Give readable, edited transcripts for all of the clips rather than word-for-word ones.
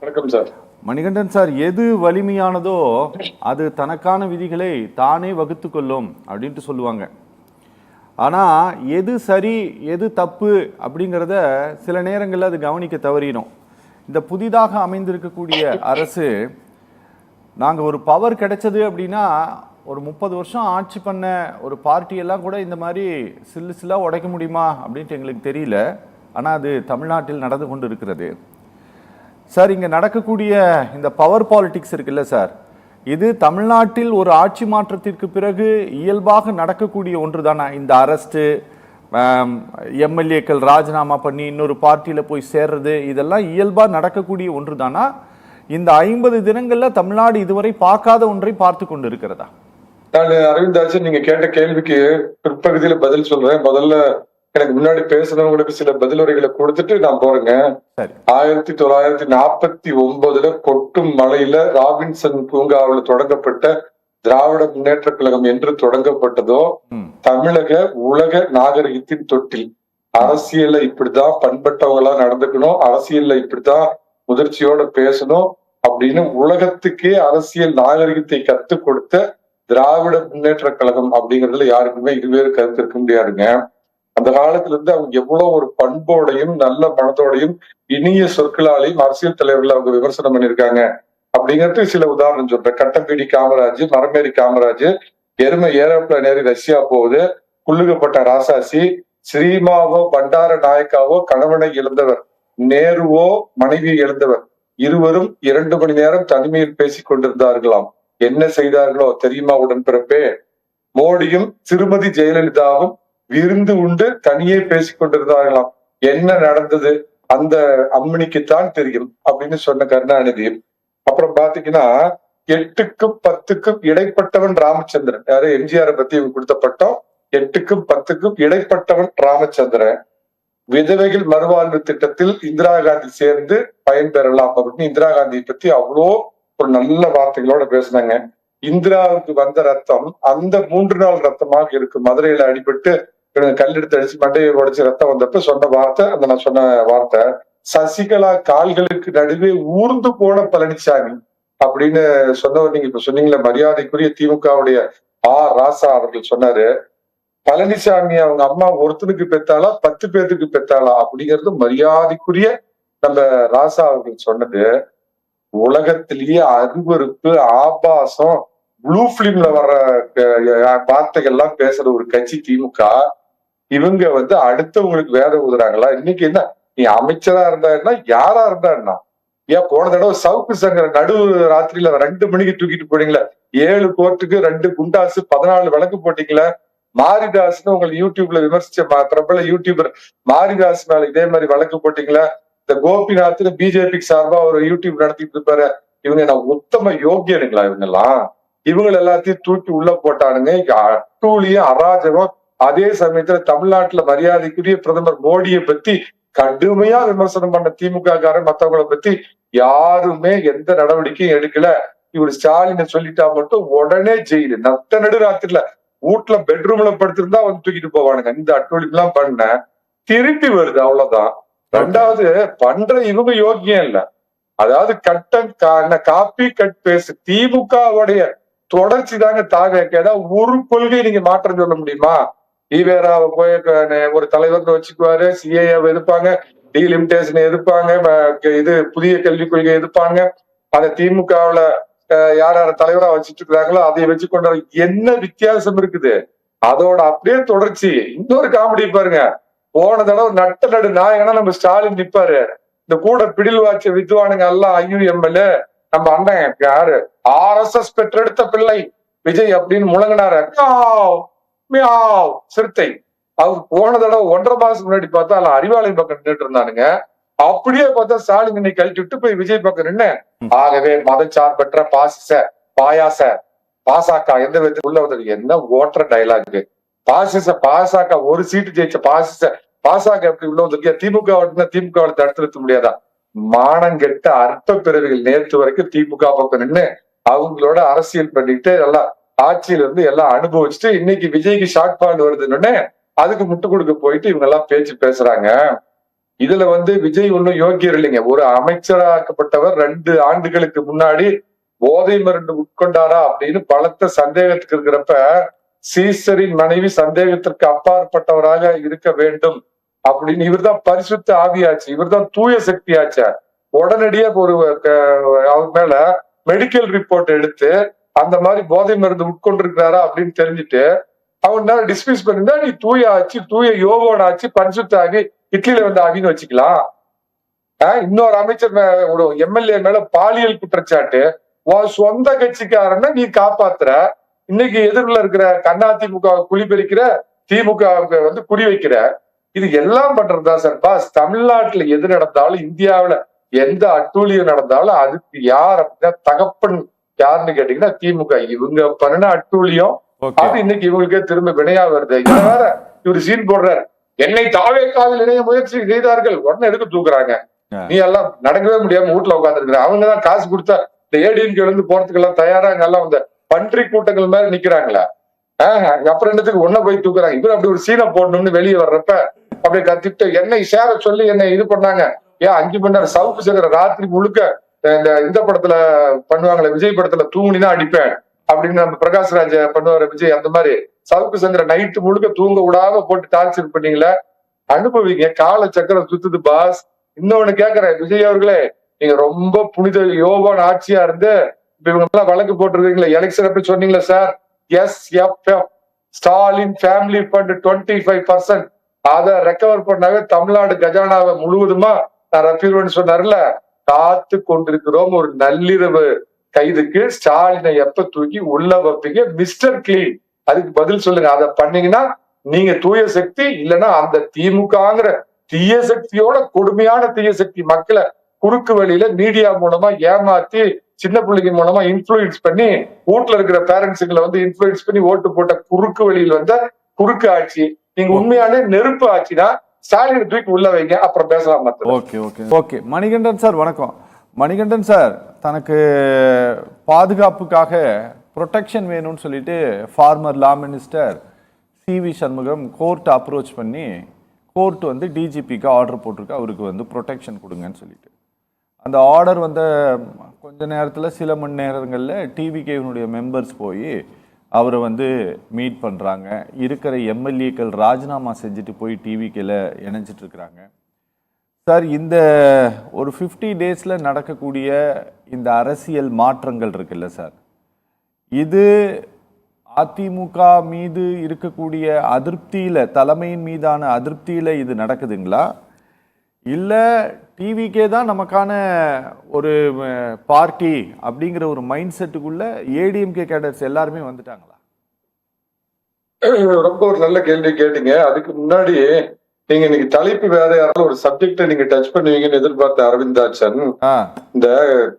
வணக்கம் sir. Manikandan sir, எது வலிமையானதோ அது தனக்கான விதிகளை தானே வகுத்து கொள்ளும் அப்படின்ட்டு சொல்லுவாங்க. ஆனால் எது சரி எது தப்பு அப்படிங்கிறத சில நேரங்களில் அது கவனிக்க தவறினோம். இந்த புதிதாக அமைந்திருக்கக்கூடிய அரசு, நாங்கள் ஒரு பவர் கிடைச்சது அப்படின்னா ஒரு 30 வருஷம் ஆட்சி பண்ண ஒரு பார்ட்டியெல்லாம் கூட இந்த மாதிரி சில்லாக உடைக்க முடியுமா அப்படின்ட்டு எங்களுக்கு தெரியல. ஆனால் அது தமிழ்நாட்டில் நடந்து கொண்டு இருக்கிறது. சார், இங்கே நடக்கக்கூடிய இந்த பவர் பாலிடிக்ஸ் இருக்குல்ல சார், இது தமிழ்நாட்டில் ஒரு ஆட்சி மாற்றத்திற்கு பிறகு இயல்பாக நடக்கக்கூடிய ஒன்று தானே? இந்த அரெஸ்ட்டு, எம்எல்ஏக்கள் ராஜினாமா பண்ணி இன்னொரு பார்ட்டியில் போய் சேர்றது, இதெல்லாம் இயல்பாக நடக்கக்கூடிய ஒன்று தானா? இந்த 50 தினங்களில் தமிழ்நாடு இதுவரை பார்க்காத ஒன்றை பார்த்து கொண்டு இருக்கிறதா? நான் அரவிந்தாச்சு, நீங்க கேட்ட கேள்விக்கு பிற்பகுதியில பதில் சொல்றேன். முதல்ல எனக்கு முன்னாடி பேசுனவங்களுக்கு சில பதிலுரைகளை கொடுத்துட்டு நான் போறேங்க. 1949 கொட்டும் மலையில ராபின்சன் பூங்காவில் தொடங்கப்பட்ட திராவிட முன்னேற்ற கழகம் என்று தொடங்கப்பட்டதோ தமிழக உலக நாகரிகத்தின் தொட்டில். அரசியல்ல இப்படிதான் பண்பட்டவங்களா நடந்துக்கணும், அரசியல்ல இப்படிதான் முதிர்ச்சியோட பேசணும் அப்படின்னு உலகத்துக்கே அரசியல் நாகரிகத்தை கத்துக் கொடுத்த திராவிட முன்னேற்ற கழகம் அப்படிங்கிறதுல யாருக்குமே இருவேறு கருத்து இருக்க முடியாதுங்க. அந்த காலத்துல இருந்து அவங்க எவ்வளவு ஒரு பண்போடையும் நல்ல மனதோடையும் இனிய சொற்களாலையும் அரசியல் தலைவர்கள் அவங்க விமர்சனம் பண்ணிருக்காங்க அப்படிங்கிறது சில உதாரணம் சொல்றேன். கட்டம்பீடி காமராஜ், மரமேரி காமராஜ், எருமை ஏரோப்ளேன் ஏறி ரஷ்யா போகுது, புல்லுகப்பட்ட ராசாசி, ஸ்ரீமாவோ பண்டார நாயக்காவோ கணவனை இழந்தவர், நேருவோ மனைவியை இழந்தவர், இருவரும் 2 மணி நேரம் தனிமையில் பேசிக் கொண்டிருந்தார்களாம். என்ன செய்தார்களோ தெரியுமா உடன்பிறப்பே? மோடியும் திருமதி ஜெயலலிதாவும் விருந்து உண்டு தனியே பேசிக் கொண்டிருந்தார்களாம். என்ன நடந்தது அந்த அம்மணிக்குத்தான் தெரியும் அப்படின்னு சொன்ன கருணாநிதி. அப்புறம் பாத்தீங்கன்னா 8க்கும் 10க்கும் இடைப்பட்டவன் ராமச்சந்திரன். யாரு? எம்ஜிஆரை பத்தி இவங்க கொடுத்த பட்டம் 8க்கும் 10க்கும் இடைப்பட்டவன் ராமச்சந்திரன். விதவைகள் மறுவாழ்வு திட்டத்தில் இந்திரா காந்தி சேர்ந்து பயன்பெறலாம் அப்படின்னு இந்திரா காந்தியை பத்தி அவ்வளோ ஒரு நல்ல வார்த்தைகளோட பேசினாங்க. இந்திராவுக்கு வந்த ரத்தம் அந்த 3 நாள் ரத்தமாக இருக்கு. மதுரையில அடிபட்டு கல்லெடுத்து அடிச்சு மண்டையை உடைச்சு ரத்தம் வந்தப்ப சொன்ன வார்த்தை, அந்த நான் சொன்ன வார்த்தை, சசிகலா கால்களுக்கு நடுவே ஊர்ந்து போன பழனிசாமி அப்படின்னு சொன்னவர். நீங்க இப்ப சொன்னீங்களே, மரியாதைக்குரிய திமுகவுடைய ராசா அவர்கள் சொன்னாரு, பழனிசாமி அவங்க அம்மா ஒருத்தனுக்கு பெத்தாளா 10 பேருக்கு பெத்தாளா அப்படிங்கிறது மரியாதைக்குரிய நம்ம ராசா அவர்கள் சொன்னது. உலகத்திலேயே அருவருப்பு, ஆபாசம், ப்ளூ பிலிம்ல வர்ற வார்த்தைகள்லாம் பேசுற ஒரு கட்சி திமுக. இவங்க அடுத்தவங்களுக்கு வேத ஊதுறாங்களா? இன்னைக்கு என்ன, நீ அமைச்சரா இருந்தா என்ன, யாரா இருந்தா என்ன? ஏன் போன தடவை சவுக்கு சங்கர் நடு ராத்திரியில 2 மணிக்கு தூக்கிட்டு போனீங்களே, 7 கோர்ட்டுக்கு 2 குண்டாசு 14 வழக்கு போட்டீங்களே. மாரிதாஸ்னு உங்களை யூடியூப்ல விமர்சிச்ச பிரபல யூடியூபர் மாரிதாஸ் மேல இதே மாதிரி வழக்கு போட்டீங்களா? இந்த கோபிநாத்னு பிஜேபிக்கு சார்பா ஒரு யூடியூப் நடத்திட்டு இருப்பாரு. இவங்க நான் உத்தம யோகியனுங்களா? இவங்க எல்லாம் இவங்க எல்லாத்தையும் தூக்கி உள்ள போட்டானுங்க. அட்டூழியம், அராஜகம். அதே சமயத்துல தமிழ்நாட்டுல மரியாதைக்குரிய பிரதமர் மோடியை பத்தி கடுமையா விமர்சனம் பண்ண திமுக காரன் மத்தவங்களை பத்தி யாருமே எந்த நடவடிக்கையும் எடுக்கல. இவர் ஸ்டாலினை சொல்லிட்டா மட்டும் உடனே ஜெயிலு. நட்ட நடு ராத்திரில வீட்டுல பெட்ரூம்ல படுத்திருந்தா தூக்கிட்டு போவானுங்க. இந்த அட்டூழியம் எல்லாம் பண்ண திருப்பி வருது, அவ்வளவுதான். 2வது பண்ற இவங்க யோகியம் இல்ல. அதாவது காப்பி கட் பேசு திமுகவுடைய தொடர்ச்சி தாங்க தாவேக்க. ஏதாவது ஒரு கொள்கை நீங்க மாற்றம் சொல்ல முடியுமா? ஈவேராவை போய் ஒரு தலைவர் வச்சுக்குவாரு, சிஏஏவை எதிர்ப்பாங்க, டீலிமிட்டேஷனை எதிர்ப்பாங்க, இது புதிய கல்விக் கொள்கை எதிர்ப்பாங்க. அந்த திமுகவுல யார் யார தலைவரா வச்சுட்டு இருக்கிறாங்களோ அதை வச்சு கொண்டு என்ன வித்தியாசம் இருக்குது? அதோட அப்படியே தொடர்ச்சி. இன்னொரு காமெடி பாருங்க, போன தடவை நட்ட நடு நாயகனா நம்ம ஸ்டாலின் நிப்பாரு. இந்த கூட பிடில் வாட்ச வித்வானுங்க எல்லாம் IUML நம்ம அண்ணன் யாரு RSS பெற்றெடுத்த பிள்ளை விஜய் அப்படின்னு முழங்கினாரு. சிறுத்தை. அவர் போன தடவை 1.5 மாசம் முன்னாடி பார்த்தா அல்ல அறிவாலயம் பக்கம் நின்றுட்டு இருந்தானுங்க. அப்படியே பார்த்தா ஸ்டாலின் இன்னைக்கு கழட்டி விட்டு போய் விஜய் பக்கம் நின்று. ஆகவே மதச்சார்பற்ற பாசாக்கா எந்த விதத்துக்கு உள்ள வந்தது? என்ன ஓட்டுற டைலாக்! பாசாக்கா ஒரு சீட்டு ஜெயிச்ச பாசாக்கா எப்படி உள்ள வந்திருக்கியா? திமுக தடுத்து நிறுத்த முடியாதா? மானங்கெட்ட அற்ப பிறவிகள் நேற்று வரைக்கும் திமுக பக்கம் நின்று அவங்களோட அரசியல் பண்ணிட்டு எல்லாம் ஆட்சியில இருந்து எல்லாம் அனுபவிச்சுட்டு இன்னைக்கு விஜய்க்கு ஷார்ட் பாயிண்ட் வருதுன்னு அதுக்கு முட்டு கொடுக்க போயிட்டு இவங்க எல்லாம் பேச்சு பேசுறாங்க. இதுல விஜய் ஒன்னும் யோக்கியர் இல்லைங்க. ஒரு அமைச்சராக்கப்பட்டவர் 2 ஆண்டுகளுக்கு முன்னாடி போதை மருந்து உட்கொண்டாரா அப்படின்னு பலத்த சந்தேகத்துக்கு இருக்கிறப்ப, சீசரின் மனைவி சந்தேகத்திற்கு அப்பாற்பட்டவராக இருக்க வேண்டும் அப்படின்னு இவர்தான் பரிசுத்த ஆவியாச்சு, இவர்தான் தூய சக்தி ஆச்சா. உடனடியா அவர் மேல மெடிக்கல் ரிப்போர்ட் எடுத்து அந்த மாதிரி போதை மருந்து உட்கொண்டிருக்கிறாரா அப்படின்னு தெரிஞ்சுட்டு அவனால டிஸ்மிஸ் பண்ணிருந்தா, நீ தூய ஆச்சு, தூய யோகோட ஆச்சு, பரிசுத்த ஆவி, இட்லியில ஆவின்னு வச்சுக்கலாம். இன்னொரு அமைச்சர் ஒரு எம்எல்ஏ மேல பாலியல் குற்றச்சாட்டு, உன் சொந்த கட்சிக்காரன நீ காப்பாத்துற, இன்னைக்கு எதிரில் இருக்கிற அதிமுக குழிபறிக்கிற, திமுக குறி வைக்கிற. இது எல்லாம் பண்றதுதான் சார் பாஸ். தமிழ்நாட்டுல எது நடந்தாலும், இந்தியாவுல எந்த அட்டூழியம் நடந்தாலும் அதுக்கு யார் அப்படின்னா தகப்பன் யாருன்னு கேட்டீங்கன்னா திமுக. இவங்க பண்ணின அட்டூழியம் அது இன்னைக்கு இவங்களுக்கே திரும்ப வினையா வருது. இதை வேற இவரு சீன் போடுறாரு, என்னை தாவேக்காவில் இணைய முயற்சி செய்தார்கள், உடனே எடுக்க தூக்குறாங்க. நீ எல்லாம் நடக்கவே முடியாம வீட்டுல உட்கார்ந்து இருக்கிற. அவங்கதான் காசு கொடுத்தா இந்த ஏடிஎம்கே போறதுக்கு எல்லாம் தயாரா எல்லாம் இந்த பன்றி கூட்டங்கள் மாதிரி நிக்கிறாங்களா? அப்புறம் என்னத்துக்கு ஒன்ன போய் தூக்குறாங்க. இவரு அப்படி ஒரு சீனை போடணும்னு வெளியே வர்றப்ப அப்படியே கத்திட்டு என்னை சேர சொல்லி என்னை இது பண்ணாங்க. ஏன் 5 மணி நேரம் சவுக்கு சங்கர ராத்திரி முழுக்க இந்த படத்துல பண்ணுவாங்களே, விஜய் படத்துல தூங்குனா அடிப்பேன் அப்படின்னு நம்ம பிரகாஷ்ராஜ் பண்ணுவாரு விஜய், அந்த மாதிரி சவுக்கு சங்கர நைட்டு முழுக்க தூங்க விடாம போட்டு டார்ச்சர் பண்ணீங்களே, அனுபவிங்க. கால சக்கரம் சுத்துது பாஸ். இன்னொன்னு கேக்குறேன், விஜய் அவர்களே, நீங்க ரொம்ப புனித யோகான் ஆட்சியா இருந்து இப்ப இவங்க எல்லாம் வழக்கு போட்டிருக்கீங்களா, எலெக்ஷன் அப்படி சொன்னீங்களா sir? SFF Stalin family fund 25% அதை ரெக்கவர் பண்ணாவே தமிழ்நாடு கஜானாவை முழுவதுமா நான் ரப்பிடுவேன்னு சொன்னார்ல. காத்து கொண்டிருக்கிறோம் ஒரு நள்ளிரவு கைதுக்கு. ஸ்டாலினை எப்ப தூக்கி உள்ள வைப்பீங்க மிஸ்டர் கிளீன்? அதுக்கு பதில் சொல்லுங்க. அதை பண்ணீங்கன்னா நீங்க தூய சக்தி, இல்லைன்னா அந்த திமுகங்கிற தீய சக்தியோட கொடுமையான தீய சக்தி மக்களை குறுக்கு வழியில மீடியா மூலமா ஏமாத்தி சின்ன பிள்ளைங்க மூலமா இன்ஃபுளுன்ஸ் பண்ணி வீட்டுல இருக்கிற பேரண்ட்ஸுங்களை இன்ஃபுளுன்ஸ் பண்ணி ஓட்டு போட்ட குறுக்கு வழியில் குறுக்கு ஆட்சி. நீங்க உண்மையான நெருப்பு ஆட்சினா ஸ்டாலின் தூக்கி உள்ள வைங்க, அப்புறம் பேசலாம். ஓகே மணிகண்டன் சார் வணக்கம். மணிகண்டன் சார் தனக்கு பாதுகாப்புக்காக ப்ரொடெக்ஷன் வேணும்னு சொல்லிட்டு former law minister C V Shanmugam court approach பண்ணி கோர்ட் டிஜிபிக்கு ஆர்டர் போட்டிருக்கு, அவருக்கு ப்ரொடெக்ஷன் கொடுங்கன்னு சொல்லிட்டு. அந்த ஆர்டர் கொஞ்ச நேரத்தில் சில மணி நேரங்களில் டிவிகேனுடைய மெம்பர்ஸ் போய் அவரை மீட் பண்ணுறாங்க. இருக்கிற எம்எல்ஏக்கள் ராஜினாமா செஞ்சுட்டு போய் டிவிகேல இணைஞ்சிட்டு இருக்கிறாங்க. சார், இந்த ஒரு 50 டேஸில் நடக்கக்கூடிய இந்த அரசியல் மாற்றங்கள் இருக்குல்ல சார், இது அதிமுக மீது இருக்கக்கூடிய அதிருப்தியில், தலைமையின் மீதான அதிருப்தியில் இது நடக்குதுங்களா, இல்லை டிவிக்கே தான் நமக்கான ஒரு பார்ட்டி அப்படிங்கிற ஒரு மைண்ட் செட்டுக்குள்ள ஏடிஎம்கே கேடர்ஸ் எல்லாருமே வந்துட்டாங்களா? ரொம்ப ஒரு நல்ல கேள்வி கேட்டீங்க. அதுக்கு முன்னாடி நீங்க இன்னைக்கு தலைப்பு வேற யாராலும் ஒரு சப்ஜெக்ட நீங்க டச் பண்ணுவீங்கன்னு எதிர்பார்த்த அரவிந்தாச்சன், இந்த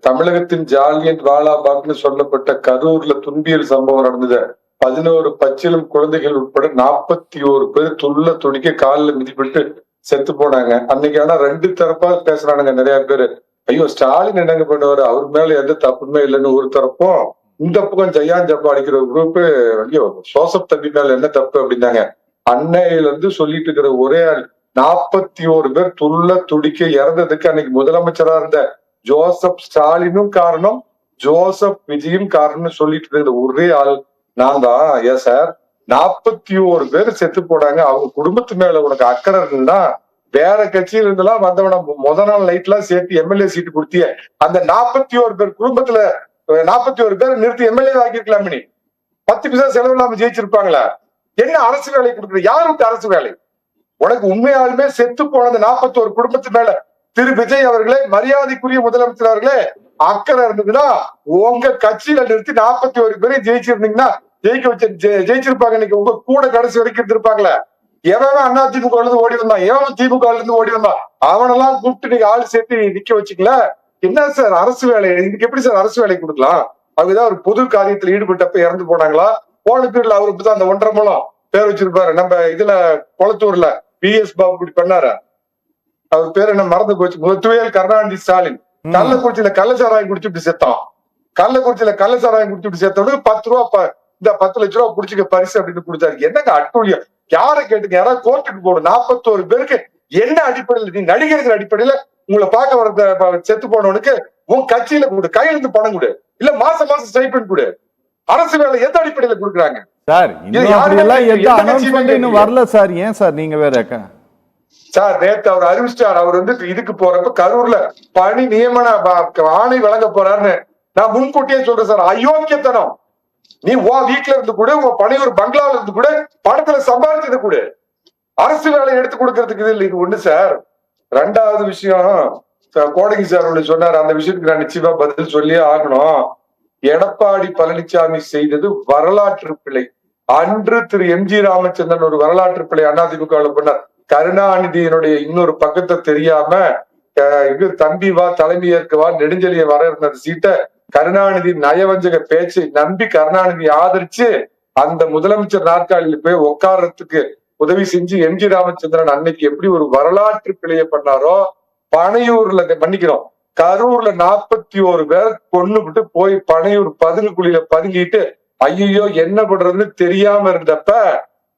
தமிழகத்தின் ஜாலியன் வாலாபாக்னு சொல்லப்பட்ட கரூர்ல துன்பியல் சம்பவம் நடந்தது. 11 பச்சிலும் குழந்தைகள் உட்பட 41 பேர் துள்ள துடிக்க காலில் மிதிப்பட்டு செத்து போனாங்க. அன்னைக்கு ஆனா 2 தரப்பா பேசுறானுங்க நிறைய பேரு. ஐயோ ஸ்டாலின் என்னங்க பண்ணுவாரு, அவர் மேல எந்த தப்புமே இல்லைன்னு ஒரு தரப்பும், இந்த பக்கம் ஜெயான் ஜப்பா அடிக்கிற ஒரு குரூப், ஐயோ சோசப் தம்பி மேல என்ன தப்பு அப்படின்னாங்க. அன்னையில சொல்லிட்டு இருக்கிற ஒரே ஆள் 41 பேர் துள்ள துடிக்க இறந்ததுக்கு அன்னைக்கு முதலமைச்சரா இருந்த ஜோசப் ஸ்டாலினும் காரணம், ஜோசப் விஜயும் காரணம்னு சொல்லிட்டு இருக்கிற ஒரே ஆள் நான் தான். ஏன் சார் 41 பேர் செத்து போனாங்க, அவங்க குடும்பத்து மேல உனக்கு அக்கறை இருந்தா வேற கட்சியில இருந்தெல்லாம் வந்தவன முதல் நாள் லைட் எல்லாம் சேர்த்து எம்எல்ஏ சீட்டு கொடுத்திய அந்த 41 பேர் குடும்பத்துல 41 பேர் நிறுத்தி எம்எல்ஏ ஆக்கிருக்கலாம். 10% செலவு இல்லாம ஜெயிச்சிருப்பாங்களா? என்ன அரசு வேலை கொடுக்குற? யாருக்கு அரசு வேலை? உனக்கு உண்மையாலுமே செத்து போனது 41 குடும்பத்து மேல திரு விஜய் அவர்களே, மரியாதைக்குரிய முதலமைச்சர் அவர்களே அக்கறை இருந்ததுன்னா உங்க கட்சியில நிறுத்தி 41 பேரையும் ஜெயிச்சிருந்தீங்கன்னா ஜெயிச்சிருப்பாங்க. இன்னைக்கு உங்க கூட கடைசி வரைக்கும் இருந்திருப்பாங்களே. எவன் அதிமுக இருந்து ஓடி வந்தான், எவன் திமுக இருந்து ஓடி வந்தான், அவனெல்லாம் கூப்பிட்டு நீங்க ஆள் சேர்த்து நிக்க வச்சுக்கல. என்ன சார் அரசு வேலை? இதுக்கு எப்படி சார் அரசு வேலை கொடுக்கலாம்? அவங்கதான் ஒரு பொது காரியத்துல ஈடுபட்டப்ப இறந்து போனாங்களா? போன பீரியட்ல அவருக்கு தான் அந்த 1.5 மூலம் பேர் வச்சிருப்பாரு. நம்ம இதுல குளத்தூர்ல BS பாபு இப்படி பண்ணாரு, அவர் பேர் என்ன மறந்து போச்சு, முத்துவேல் கருணாநிதி ஸ்டாலின். கள்ளக்குறிச்சியில கள்ளச்சாராயம் குடிச்சுட்டு செத்தான். கள்ளக்குறிச்சியில கள்ளச்சாராயம் குடிச்சுட்டு செத்தவனுக்கு 10 ரூபா, இந்த 10 லட்ச ரூபா புடிச்சுக்க பரிசு அப்படின்னு கொடுத்தாரு. என்னங்க அட்டூழியம்? யாரை கேட்டுங்க? யாராவது கோர்ட்டுக்கு போடும். 41 பேருக்கு என்ன அடிப்படையில்? நீ நடிகர்கள் அடிப்படையில உங்களை பார்க்க வர செத்து போனவனுக்கு உன் கட்சியில கொடு, கையிலிருந்து பணம் கொடு, இல்ல மாசம் மாசம் ஸ்டைபெண்ட் கொடு. அரசு வேலை எந்த அடிப்படையில கொடுக்குறாங்க சார்? இன்னும் வரல சார். ஏன் சார் நீங்க வேற சார்? நேத்து அவர் அறிவிச்சிட்டார். அவர் வந்து இதுக்கு போறப்ப கரூர்ல பணி நியமன ஆணை வழங்க போறாருன்னு நான் முன்கூட்டியே சொல்றேன் சார். அயோக்கியத்தனம். நீ வீட்டுல இருந்து கூட உன் பணியூர் பங்களாவில இருந்து கூட பணத்துல சம்பாதிச்சது கூட அரசு வேலை எடுத்து கொடுக்கறதுக்கு இல்லை. இது ஒண்ணு சார். ரெண்டாவது விஷயம், கோடகி சார் ஒண்ணு சொன்னார். அந்த விஷயத்துக்கு நான் நிச்சயமா பதில் சொல்லியே ஆகணும். எடப்பாடி பழனிசாமி செய்தது வரலாற்று பிழை. அன்று திரு எம்.ஜி. ராமச்சந்திரன் ஒரு வரலாற்று பிழை அதிமுக பண்ணார். கருணாநிதியினுடைய இன்னொரு பக்கத்தை தெரியாம இது தம்பி வா தலைமை ஏற்கவா நெடுஞ்செலிய வர இருந்த சீட்டை கருணாநிதி நயவஞ்சக பேச்சை நம்பி கருணாநிதி ஆதரிச்சு அந்த முதலமைச்சர் நாற்காலியில் போய் உட்கார்றதுக்கு உதவி செஞ்சு எம்.ஜி. ராமச்சந்திரன் அன்னைக்கு எப்படி ஒரு வரலாற்று பிழையை பண்ணாரோ, பனையூர்ல மன்னிக்கிறோம் கரூர்ல 41 பேர் கொன்னுபிட்டு போய் பனையூர் பதுங்குக்குழியில பதுங்கிட்டு ஐயோ என்ன பண்றதுன்னு தெரியாம இருந்தப்ப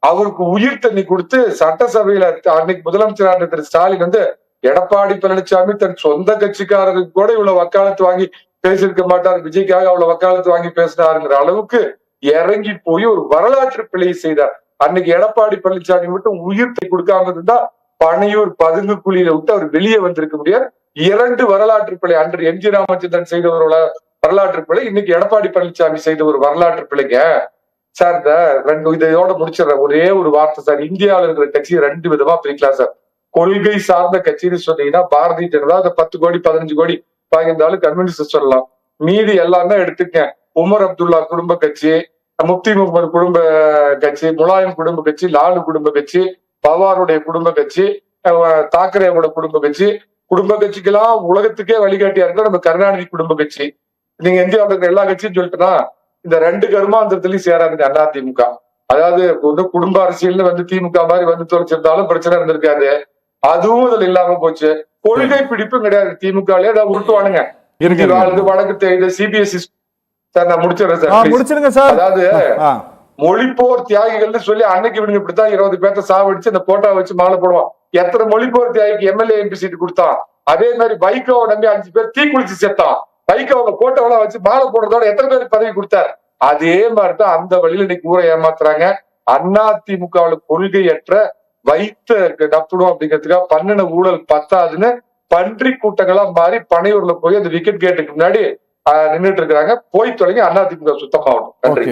அவருக்கு உயிர் தண்ணி கொடுத்து சட்டசபையில அன்னைக்கு முதலமைச்சரான திரு ஸ்டாலின் வந்து எடப்பாடி பழனிசாமி தன் சொந்த கட்சிக்காரருக்கு கூட இவ்வளவு வக்காலத்து வாங்கி பேசியிருக்க மாட்டார், விஜய்க்காக அவ்வளவு வக்காலத்து வாங்கி பேசினாருங்கிற அளவுக்கு இறங்கி போய் ஒரு வரலாற்று பிழையை செய்தார். அன்னைக்கு எடப்பாடி பழனிசாமி மட்டும் உயிர் தண்ணி கொடுக்காம இருந்தா பனையூர் பதுங்கு குழியில விட்டு அவர் வெளியே வந்திருக்க முடியாது. 2 வரலாற்று பிழை. அன்று எம்.ஜி. ராமச்சந்திரன் செய்த ஒரு வரலாற்று பிழை, இன்னைக்கு எடப்பாடி பழனிசாமி செய்த ஒரு வரலாற்று பிழைங்க சார். இந்த இதோட முடிச்சிடற ஒரே ஒரு வார்த்தை சார். இந்தியாவில் இருக்கிற கட்சியை 2 விதமா பிரிக்கலாம் சார். கொள்கை சார்ந்த கட்சின்னு சொன்னீங்கன்னா பாரதிய ஜனதா அந்த 10 கோடி 15 கோடி வாங்கியிருந்தாலும் கம்யூனிஸ்ட் சொல்லலாம். மீதி எல்லாம் தான் எடுத்துக்க. உமர் அப்துல்லா குடும்ப கட்சி, முப்தி முகமது குடும்ப கட்சி, முலாயம் குடும்ப கட்சி, லாலு குடும்ப கட்சி, பவாருடைய குடும்ப கட்சி, தாக்கரேவோட குடும்ப கட்சி. குடும்ப கட்சிக்கெல்லாம் உலகத்துக்கே வழிகாட்டியா இருந்தா நம்ம கருணாநிதி குடும்ப கட்சி. நீங்க இந்தியாவில் இருக்கிற எல்லா கட்சியும் சொல்லிட்டுனா இந்த 2 கருமாந்திரத்திலையும் சேராதுங்க அதிமுக. அதாவது குடும்ப அரசியல்னு வந்து திமுக மாதிரி வந்து தொலைச்சிருந்தாலும் பிரச்சனை இருந்திருக்காது. அதுவும் இதுல இல்லாம போச்சு. கொள்கை பிடிப்பும் கிடையாது திமுகலயே. அதை உருட்டுவானுங்க. வடக்கு சிபிஎஸ்இ சார். நான் முடிச்சிடுறேன் சார். அதாவது மொழிப்போர் தியாகிகள்னு சொல்லி அன்னைக்கு இவனுங்க இப்படித்தான் 20 பேர்த்த சாவடிச்சு அந்த போட்டோ வச்சு மாலை போடுவான். எத்தனை மொழிப்போர் தியாகிக்கு எம்எல்ஏ எம்பி சீட்டு கொடுத்தான். அதே மாதிரி வைகோவை நம்பி 5 பேர் தீ குளிச்சு செத்தான். வைகோவை போட்டோவெல்லாம் வச்சு மாலை போடுறதோட எத்தனை பேருக்கு பதவி கொடுத்தார். அதே மாதிரிதான் அந்த வழியில இன்னைக்கு ஊரை ஏமாத்துறாங்க. அதிமுகவுல கொள்கையற்ற வைத்த நப்படும் அப்படிங்கிறதுக்காக பண்ணின ஊழல் பத்தாதுன்னு பன்றி கூட்டங்களா மாறி பனையூர்ல போய் அந்த விக்கெட் கேட்டுக்கு முன்னாடி நின்றுட்டு இருக்கிறாங்க. போய் தொடங்கி அதிமுக சுத்தமாகணும். நன்றி.